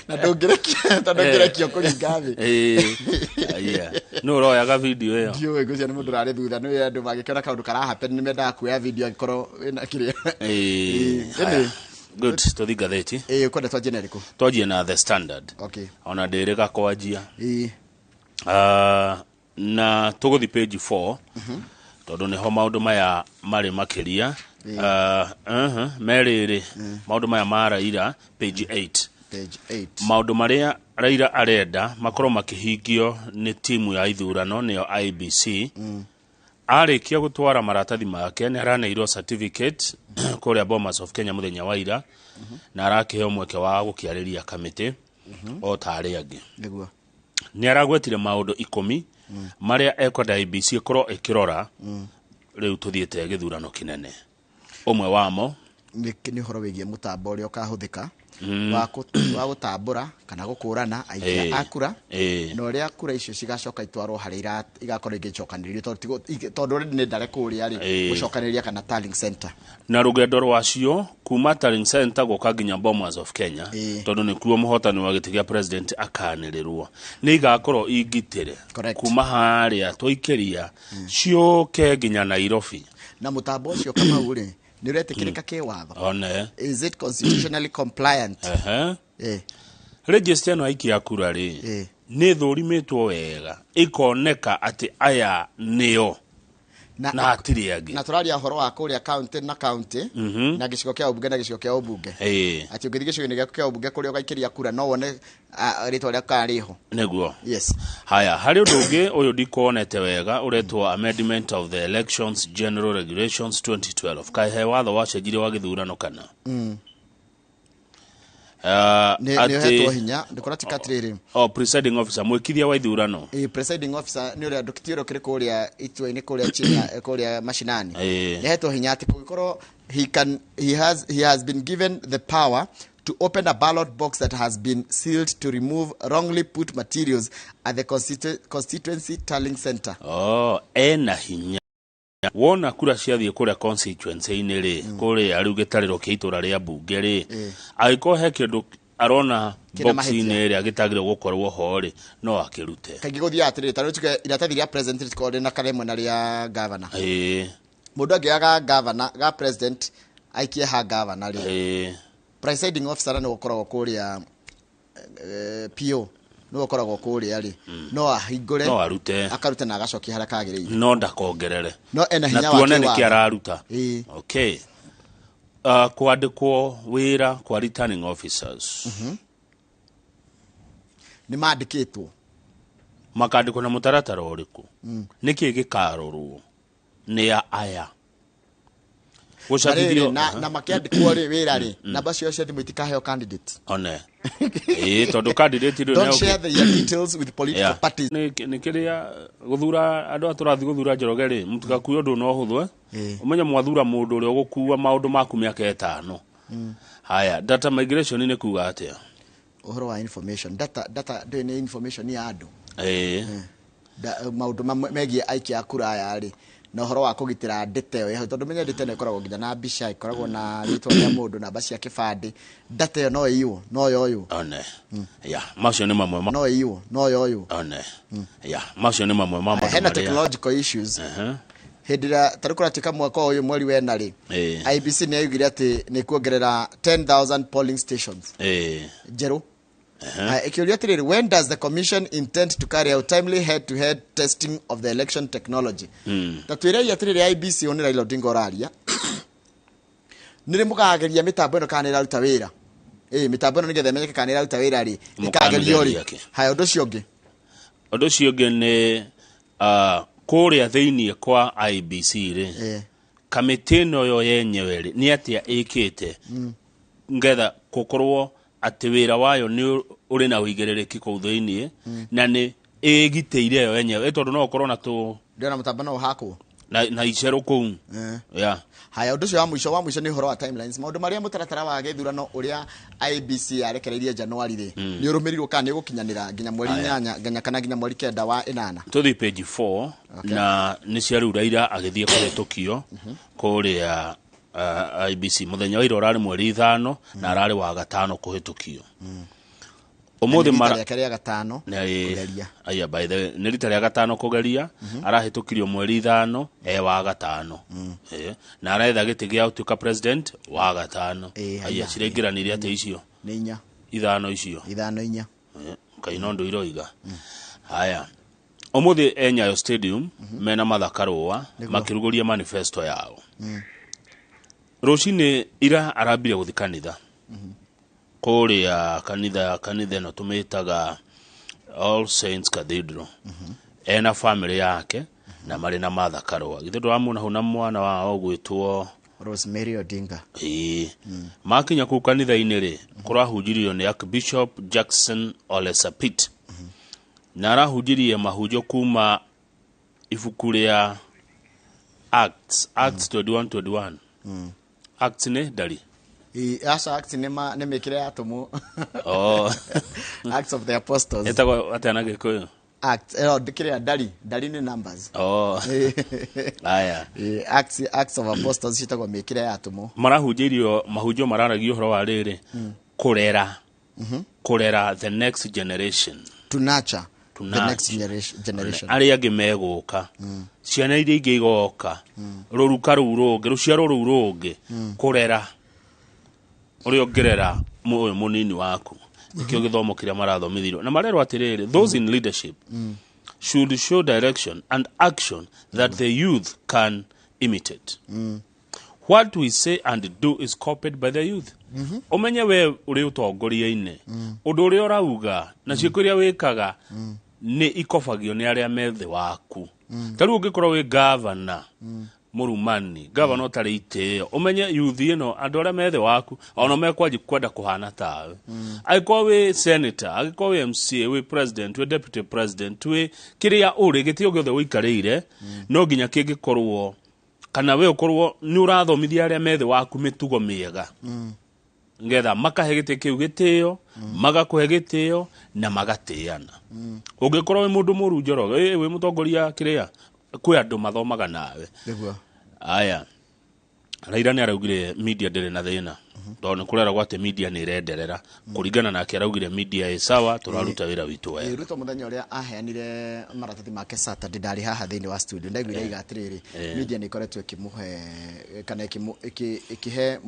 Na ndongerekio kuringathi. No royaga video iyo. Ndio ngucia ni mundu rari thutha no andu magikiona kaundu karahappen ni mendaga kuoya video angikoro ina kiria. Good, to the gatheti. Kwenda twa generico. Twaje na The Standard. Okay. Ona ndirika kwajia. Na tuguthi page 4. Tondu ni ho maundu maya mari makiria. Meriri maundu maya maraira page 8. Maundu maria Raila arenda makorwo makihingio ni timu ya ithurano niyo IBC. Arikia gutwara maratathi make ni araneirwo certificate kuria Bomas of Kenya muthenya wa ira na arakiheo mweke wa gukiariria kamiti o tari angi. Niguo Ni aragwetire maundu 10 maria ekwenda IBC korwo ikirora riu tuthiete githurano kinene. Omwe wamo ni horo wigie mutambo uria ukahuthika wa gutambura kana gukurana aikia akura no uria kura icio cigacoka itwarwo hari igakorwo igicokaniririo tondu ni ndare kuria ri gucokaniria kana tallying center na rugendo rwacio kuma tallying center guka nginya Bomas of Kenya tondu ni kuo muhotani wa gitigia president akanirirwo ni igakorwo ingitire kuma haria twikiria cioke nginya Nairobi na mutambo ucio kama uri ni retikirika ke watho is it constitutionally compliant register no aiki akura ri ni thurimitwo wega ikoneka ati aya nio na atiri agi na turaria horo wa kuria county na county na gicigo kia ubunge na gicigo kia ubunge ati ugithi gicigo ni kia ubunge kuria ugaikiria kura no wone ritwa ria kariho neguo yes haya hari ndungi uyu ndikonete wega uretwo amendment of the elections general regulations 2012 kai he watho wacenjire wa githurano kana ati hinya ndikora tikatiriri presiding officer mwikithia wa ithurano presiding officer ni uri ndukitiro kiri kuria itwe-ini kuria chini kuria mashinani ni heto hinya ati kugikorwo he has been given the power to open a ballot box that has been sealed to remove wrongly put materials at the constituency tallying center. Ena hinya wona kura ciathie kuria constituency ini ri kuria riu gitariro kiitura ria bunge ri agiko he kindu arona box ini ri agitagire gukorwo ho ri no akirute kaingi guthia atiri tano tuke iratathi ria president code na karemwe na ria governor mundu agiaga governor ga president aikie ha governor ri presiding officer no gukorwo kuria PO no gukorwo kuria ri no ahingure no arute akarute na agacokia haraka agirire no ndakongerere no ena hinya wake tuone niki araruta okay kwandikwo wira kwa returning officers ni mandikitwo makandikwo na mutaratara uriku niki gikarorwo ni aya gucabithio na makiandikwo ri wira ri namba cio cia thimu itikaheo candidate one tondu candidate ndo don't share the details with political parties ni kiria guthura andu aturathi guthura Njoroge ri mutikakuyo ndu no huthwe umenya mwathura mundu uri ugukuwa maundu maku miaka 5 haya data migration ni kuga atia uhoro wa information data ni information ya andu maundu megie aiki akura aya ri na horo wa kugitira data yo tondu menya data ne koragwo nginya na mbica ikoragwo na ritwa rĩa mundu na bacia kibandi data yo no iyo no yoyo one macio ni mamwe no iyo no yoyo one macio ni mamwe mama hena technological issues hindira tarukura tika mwaka uyu mweri wena ri IBC ni ayugire ati ni kuongerera 10,000 polling stations jeru when does the commission intend to carry out timely head-to-head testing of the election technology? Tatwira ya tiri IBC oni Raila Odinga oraria. Nire mukageria mitambo eno kana iraruta wira. Mitambo eno nigethe menyeke kana iraruta wira ri. Ikageria ri. Haya undu cionge. Undu cionge ni kuria thiini kwa IBC ri. Kamiti no yo yenyewe ri ni atia ikite. Ngetha gukorwo ati wira wayo ni uri na uigerereki ku thiini na ni igiteire yo yenyewe tondu no korona tu ndio mutabana uhako na icero ku haya undu cio wa mwisho ni horo wa timelines maundu maria mutaratara wa githurano uria IBC arekereirie January ri ni urumirirwo kana ni gukinyanira nginya mweri 8 nginya kana nginya mweri 9 wa 8 tuthi page 4 na ni cia riu Raila agithie kuhetukio kuria IBC muthenya wa ira urari mweri 5 na arari wa gatano kuhitukio umuthi mara ya gatano kugeria aya by the ni rita rya gatano kugeria arahitukirio mweri 5 wa gatano na araitha giti gia utuika president wa gatano aya cirengiranire ate icio ni inya ithano icio inya kaino ndo iroiga haya umuthi Nyayo Stadium mena mathakarwa makiruguria manifesto yao rucini ira arambire guthi kanitha kuria kanitha no tumitaga All Saints Cathedral ena family yake na mari na mathakarwa githe ndwamuna huna mwana wao gwitwo Rosemary Odinga makinya ku kanitha-ini ri kurahunjirio ni Archbishop Jackson Ole Sapit na arahunjirie mahunjo kuma ibuku ria Acts 21:21 Acts ne dari asa Acts ne mekire atomo Acts of the Apostles etago atana gikuyu Acts dikire dari ni numbers aya Acts of Apostles citagwo mekire atomo marahunjirio mahunjo mararagio horo wa riri kurera the next generation to nurture the next generation ari age meguka ciana iria ingi igoka ruruka rurungi ruciaro rurungi kurera uri ongerera munini waku ikio githomo kiria marathomithirio na marero atiriri those in leadership should show direction and action that the youth can imitate. What we say and do is copied by the youth. Omenye we uri utongoria-ine undu uri urauga na ciiko iria wikaga ni ikofagio ni aria methe waku. Tari ungikorwo wi governor murumani governor utari itio umenye youth ino andu aria methe waku ona mekwaji kwenda kuhana tawe agikwa wi senator agikwa wi MCA wi president wi deputy president wi kiria uri gitio giothe wikarire no nginya kingikorwo kana we ukorwo ni urathomithia aria methe waku mitugo miega ngetha makahe giti kiu gitio magakuhe gitio na magatiana ungikorwo wi mundu muru njoroge wi mutongoria kiria kwi andu mathomaga nawe aya Raila ni araugire media ndere na thina ndone kurera gwate media ni irenderera kuringana na akiraugire media e sawa turaruta wira witu we ruto muthenya uria aheanire maratathi make Saturday ndari haha thini wa studio ndaiguire igatiriri media ni koretwe kimuhe kana ikihe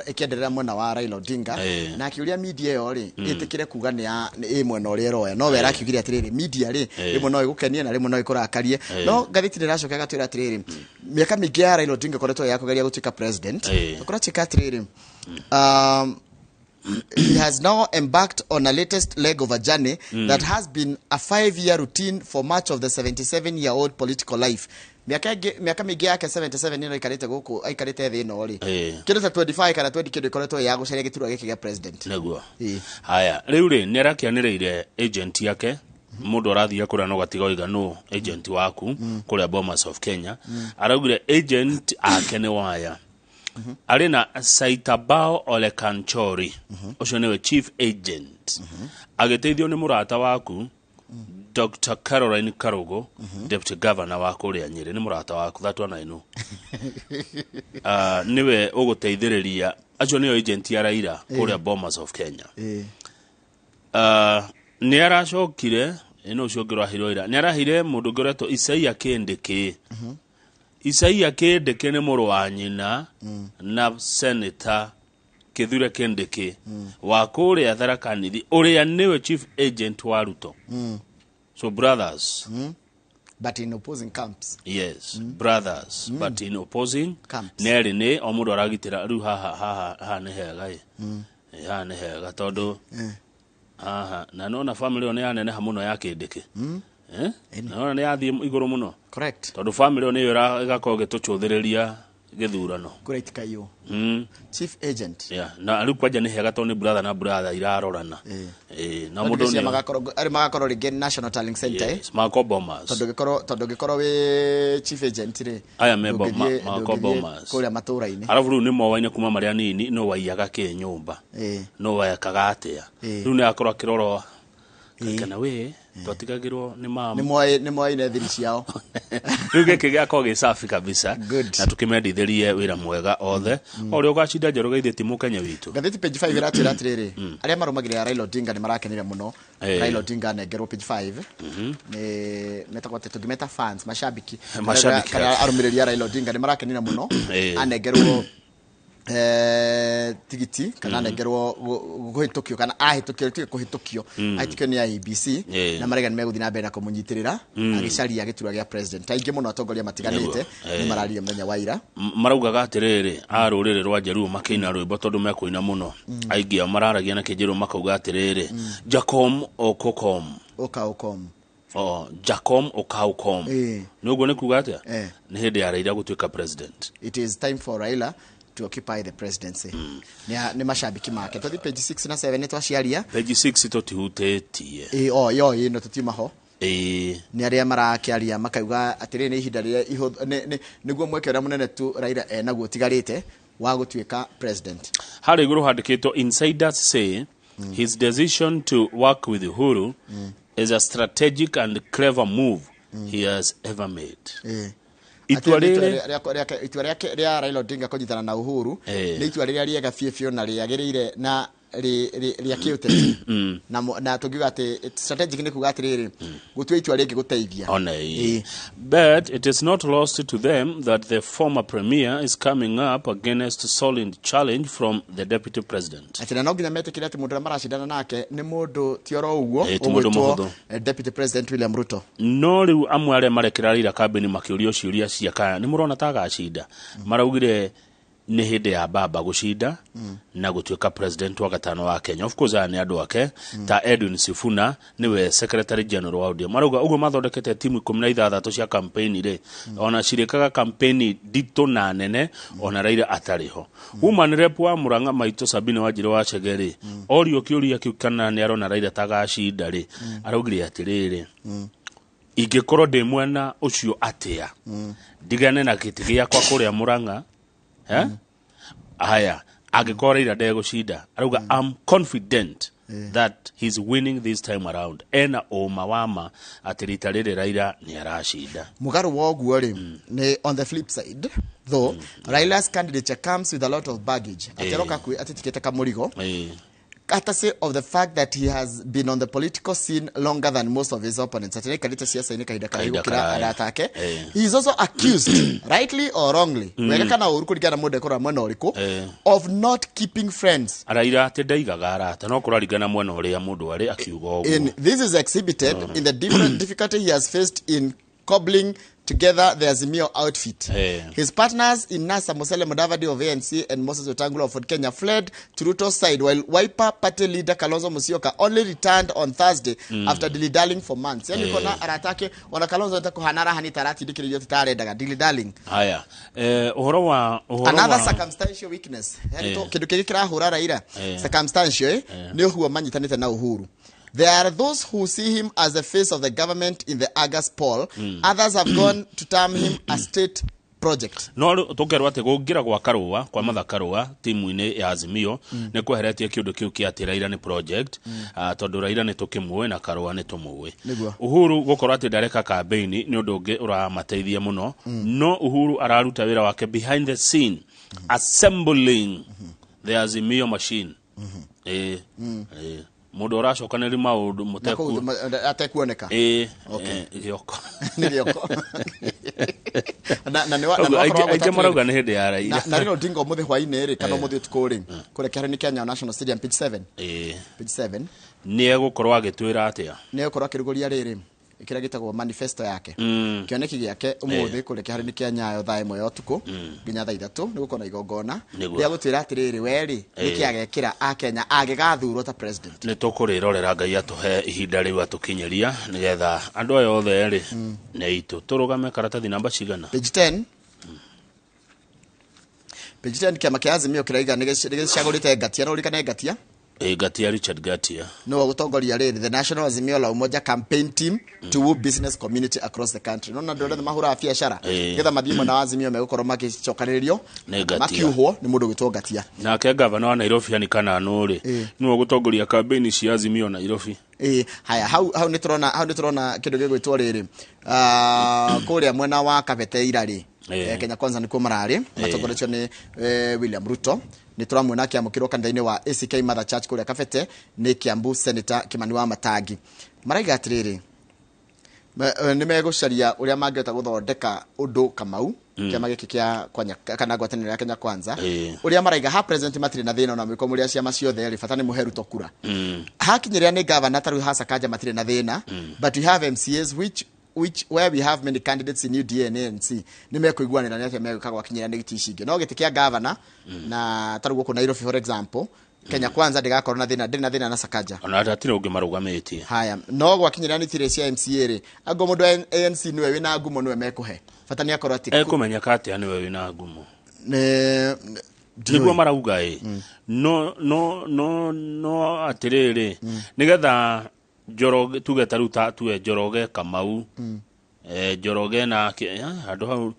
ikienderera mwena wa Raila Odinga na akiuria media yo ri itikire kuga ni mwena uria roya no wera akiugire atiriri media ri rimwe no igukenie na rimwe no ikurakarie no gathiti ndiracoka gatwira atiriri miaka mingi ya Raila Odinga koretwe yakugeria gutuika president akoratika atiriri he has now embarked on a latest leg of a journey that has been a 5-year routine for much of the 77-year-old political life. Miaka mingi yake 77 nino ikarite guku aikarite thi no ri kindu ta 25 kana 20 kindu ikoretwo ya gucaria giturwa giki gia president naguo haya riu ri ni arakianiriire agent yake mundu arathia kuria no gatiga oiga no agent waku kuria Bomas of Kenya araugire agent ake ni waya arina Saitabao Ole Kanchori ucio niwe chief agent agiteithio ni murata waku Dr. Caroline Karugo deputy governor wa kuria Nyeri ni murata waku that one I know niwe uguteithiriria acio niyo agent ya Raila kuria Bomas of Kenya ni aracokire ino ucio ngirwa hiroira ni arahire mundu ngoreto Isaia Kindiki Isaia Kindiki ni muru wa nyina na senator Kithure Kindiki wa kuria Tharaka Nithi uria niwe chief agent wa Ruto so brothers but in opposing camps yes brothers but in opposing camps neri ni omundu aragitira riu haha ne hega ha ne hega tondu na no na family one yanene hamuno ya Kindiki na ne yathie iguru muno correct tondu family one yo igakoo gituchuthiriria githurano kuraitika yo chief agent na riu kwaja ne hega tondu brother na brother irarorana na mundu ni magakorwo ringi National Tallying Center Marco Bomas tondu gikorwo wi chief agent ri aya member Marco Bomas kuria matura-ini arabu riu ni mowaine kuma maria nini no waiyaga ke nyumba no wayakaga atia riu ni akorwo akirorwa kana we twatigagirwo ni mama ni moi ne thiri ciao ruge kigako gisafi kabisa na tukimendithirie wira mwega othe ori ugacinda njoro geithiti mu Kenya witu gatheti page 5 iratira atiriri aria marumagirira Raila Odinga ni marakenire muno Raila Odinga nengerwo page 5 ni metagwo tungimeta fans mashabiki kana arumireria Raila Odinga ni marakenire muno anengerwo tigiti kana nengerwo guhitukio kana ahitukio kuhitukio ahitukio ni IBC na marega ni meguthina mbere na kumunyitirira agicaria giturwa gia president aingi muno atongoria matiganite ni mararia menya waira maraugaga atiriri arurire rwa Jaruo makina rwimbo tondu mekuina muno aingi mararagia na Kijeru makauga atiriri Jacom Okokom Jacom Okaukom nugo ni kuga atia ni hindi ya Raila gutuika president. It is time for Raila to occupy the presidency. Ni mashabiki make tothi page 6 na 7 ni twaciaria page 6 totihutetie yo ino tutimaho ni aria marakiaria makauga atiri ni ihinda ria niguo mwekera munene tu Raila naguo tigarite wa gutuika president. Hari iguru handikitwo insiders say his decision to work with Uhuru is a strategic and clever move he has ever made. Itua ria Raila Odinga kujitana na Uhuru ni itua ria riega fiefio na riagirire na ria kiuteti na tugiuga ati strategic ni kuga atiriri gutua itua ringi guteithia but it is not lost to them that the former premier is coming up against a solid challenge from the deputy president. Atina no nginya metekire ati mundu marashindana nake ni mundu tioro uguo umutwo deputy president William Ruto no riu amwe aria marekira Raila kambeni makiurio ciuria cia kaya ni murona tagacinda maraugire ni hinde ya baba gucinda na gutuika president wa gatano wa Kenya. Of course ani andu ake ta Edwin Sifuna niwe secretary general wa ODM marauga ugo mathondekete timu 16 cia campaign ri ona cirikaga campaign dito na nene ona Raila atariho woman rep wa Murang'a Maito Sabine Wanjiru wa Chegeri orio kiuria kiukana ni arona Raila tagacinda ri araugire atiriri ingikorwo ndi mwena ucio atia digane na kitigia kwa kuria Murang'a haya agikora ira ndego shida aruga I'm confident that he's winning this time around ena omawama atirita rire Raila ni arashida mugaru woguo ri ni on the flip side though Raila's candidature comes with a lot of baggage atiroka ku atitikete kamurigo courtesy of the fact that he has been on the political scene longer than most of his opponents. He is also accused, rightly or wrongly, of not keeping friends. And this is exhibited in the different difficulty he has faced in cobbling together the Azimio outfit. His partners in NASA, Musele Mudavadi of ANC and Moses Wetangula of Ford Kenya fled to Ruto's side, while Wiper Party leader Kalonzo Musyoka only returned on Thursday after dilly-dallying for months. Yani kona aratake, wana Kalonzo ata kuhanara hani tarati dikiri yote tare daga dilly-dallying. Haya. Another circumstantial weakness. Yani kidu kikira hura Raila. Circumstantial, ni huwa manyitanite na Uhuru. There are those who see him as the face of the government in the August poll. Others have gone to term him a state project. No tukerwa ati gugira gwa Karua kwa matha Karua timu-ini ya Azimio ni kweheretie kiundu kiu kia ati Raila ni project tondu Raila ni tukimwe na Karua ni tumwe. Uhuru gukorwa ati ndareka campaign ni undu ungi uramateithia muno no Uhuru araruta wira wake behind the scene assembling the Azimio machine. Mundu uracokaniri maundu muteku atekuoneka yoko niyoko na aite marauga ni hindi ya Raila na Raila Odinga muthi hwaine ri kana muthi tukuri kure kiharani Kenya National Stadium page 7 page 7 ni egukorwa agitwira atia ni egukorwa kiruguria riri ikira gitagwo manifesto yake kioneki giake umuthi kure kiharani Kenya thaa imwe ya utuku nginya thaa 3 ni gukona igongona ria gutwira atiriri weri nikiagekira a Kenya agigathurwo ta president ni tukurirorera Ngai atuhe ihinda riu atukinyeria nigetha andu ayo othe ri ni itu turugame karatathi namba cigana page 10 page 10 kiama kia Azimio kiraiga nigicagurite ngatia no rikane ngatia Gatia Richard Gatia. No gutongoria riri the National Azimio la Umoja campaign team to woo business community across the country. No ndore mahura ya biashara. Getha mathimo na Azimio megukorwo magicokaniririo. Makiuhwo ni mundu gitwo Gatia. Na ke governor wa Nairobi ani kana nuri. No gutongoria campaign cia Azimio Nairobi. Haya hau ni turona kindu gigwitwo riri. Kuria mwena wa Kabeteira ri. Kenya Kwanza nikuo marari matongoretio ni William Ruto ni turamwona akiamukirwo kanitha-ini wa ACK Mother Church kuria Kabete ni Kiambu Senator Kimani wa Matangi maraiga atiriri ni megucaria uria mangeta guthondeka undu Kamau kiama giki kia kana ngwataniro ya Kenya Kwanza uria maraiga ha president matiri na thina na mwiko muria ciama ciothe ri bata ni muheru tokura hakinyiria ni governor taru hasa kanja matiri na thina but we have MCAs where we have many candidates in UDA and ANC ni mekuiguanira nete megukagwa kinyira ni gitishinge no gitikia governor na tarugo ku Nairobi for example Kenya Kwanza ndigakorwo na thina na Sakaja ona atire ungimarugametie haya no gwa kinyira ni tire cia MCA ri ago mundu ANC niwe wina ngumo niwe mekuhe fatani akorwo ati kumenya kati niwe wina ngumo niguo marauga no atiriri nigetha Joroge tugeta ruta tuwe Joroge Kamau Joroge na andu hau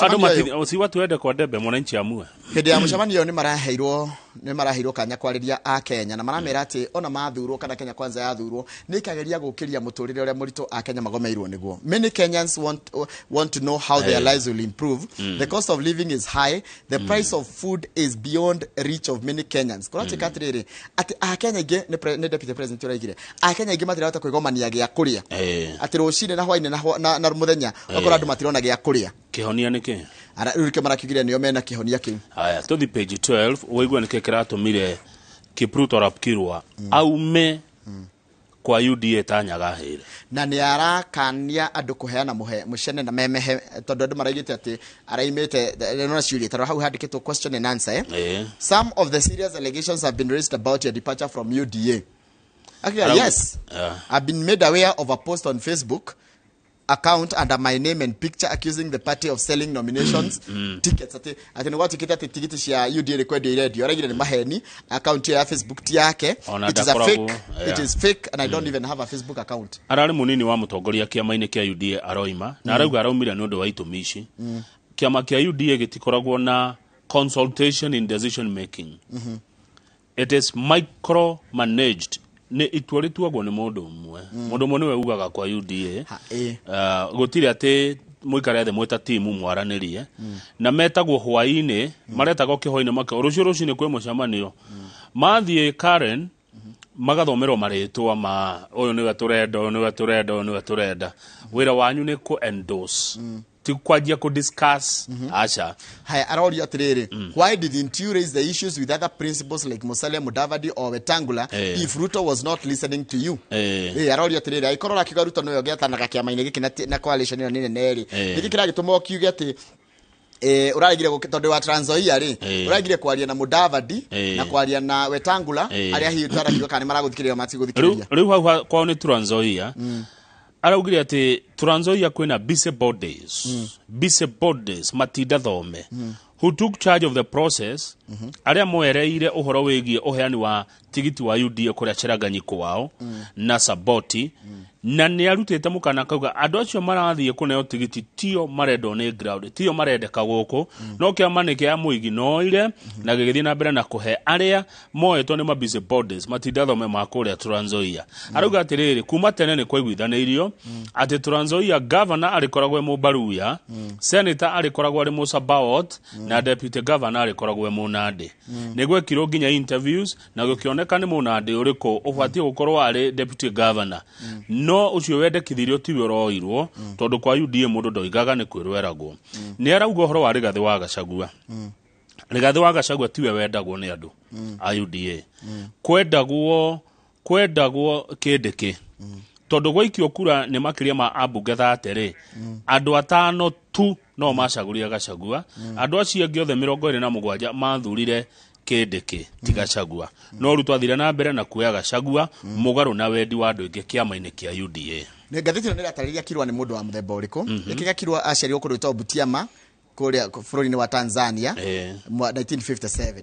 andu mati watu wende kwa debe mwananchi amue hedi ya mucamanio ni maraheirwo kanya kwariria a Kenya na maramera ati ona mathurwo kana Kenya Kwanza yathurwo ni kageria gukiria muturire uria murito a Kenya magomeirwo niguo many Kenyans want to know how their lives will improve the cost of living is high the price of food is beyond reach of many Kenyans kurati katiriri ati a Kenya ige ni deputy president uraigire a Kenya ige matirahota kwigomania gia kuria ati rucine na hwaine na muthenya okora andu matirona gia kuria kihonia niki rurike marakigiria nio mena kihonia kiu haya to the page 12 uigwa niki kiratumire Kipruto Rapkirwa aume kwa UDA tanyaga hire na ni arakania andu kuheana mucene na memehe tondu andu maraigite ati araimite no ciuria taro hau handikitwo question and answer some of the serious allegations have been raised about your departure from UDA actually yes I've been made aware of a post on Facebook account under my name and picture accusing the party of selling nominations tickets ati ni watu tiketi tiketi cia UDA record radio aragire ni maheni account ya Facebook ti yake it is fake and I don't even have a Facebook account arari munini wa mutongoria kiama-ini kia UDA aroima na arauga araumira ni undu wa itumishi kiama kia UDA gitikoragwo na consultation in decision making it is micro managed ni itwarituagwo ni mundu umwe niwe ugaga kwa UDA gutire ati muikare the mweta timu mwaranirie na metagwo hwaini maretagwo kihoini make rucio ni kwe mucamanio mathie Karen magathomerwo maritwa ma uyu niwe turenda wira wanyu ni ku endorse tikwajia ku discuss acha haya aroria atiriri why didn't you raise the issues with other principals like Musalia Mudavadi or Wetangula if Ruto was not listening to you aroria atiriri aikorora kigaruto no yogetanaga kiama-ini giki na coalition ino nene neri giki kira gitumo kiuge ati uragire tondu wa Trans Nzoia ri uragire kwaria na Mudavadi na kwaria na Wetangula aria hiyo tarakiwa kana maraguthikiria matiguthikiria riu hau kwa ni Trans Nzoia araugire ati Trans Nzoia kwina busy bodies matinda thome who took charge of the process aria mwereire uhoro wigie uheani wa tigiti wa UDA kuria Cheranganyiko wao na Saboti na ni arutite mukana kauga andu acio marathie kuneo tigiti tio marendo ni ground tio marendeka guku no kia manike ya muigi noire na gigithie na mbere na kuhe aria moetwo ni busy bodies matinda thome makuria Trans Nzoia arauga atiriri kuma tene ni kwaiguithanirio ati Trans Nzoia governor alikoragwo mubaruya senator alikoragwo ari Musabaot na deputy governor alikoragwo munade nigwekirwo nginya interviews na gukioneka ni munade uriko ubatie gukorwo ari deputy governor no ucio wendekithirio tiwe roirwo tondu kwa UDA mundu ndoigaga ni kwirweragwo ni arauga horo wa Rigathi wa Gachagua Rigathi wa Gachagua tiwe wendagwo ni andu a UDA kwendagwo kindiki tondu gwaikio kura ni makiria ma ambunge 30 andu 5 tu no macaguria Gachagua andu acio angi othe 27 mathurire kindiki tigachagua no Ruto athire na mbere na kuya Gachagua mugaru na wendi wa andu ingi kiama-ini kia UDA ni ngathiti no ndatariria kirwa ni mundu wa muthemba uriku ikiga kirwa aciarirwo kundu to Butiama kuria bururi-ini wa Tanzania 1957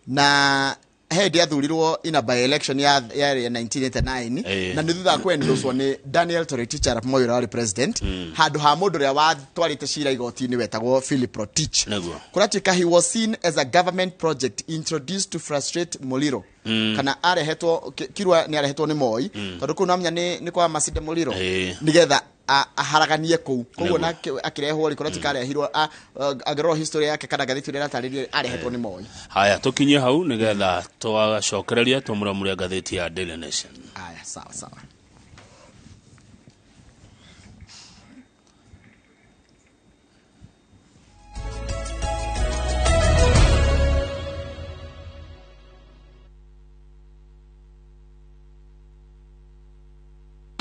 na hedi athurirwo ina by election ya 1989 na nithutha kwendoswo ni Daniel Toroitich arap Moi wari president handu ha mundu ria watwarite cira igoti-ini wetagwo Philip Rotich kuratika he was seen as a government project introduced to frustrate Muliro kana arehetwo kirwa ni arehetwo ni Moi tondu kuna mnya ni kwa Masinde Muliro nigetha aharaganie koguo na akirehwo rikoratika arehirwo agero history yake kana gathiti ria rataririe arehetwo ni Moi. Haya tukinye hau nigetha twacokereria tumuramure gathiti ya Daily Nation. Haya sawa sawa.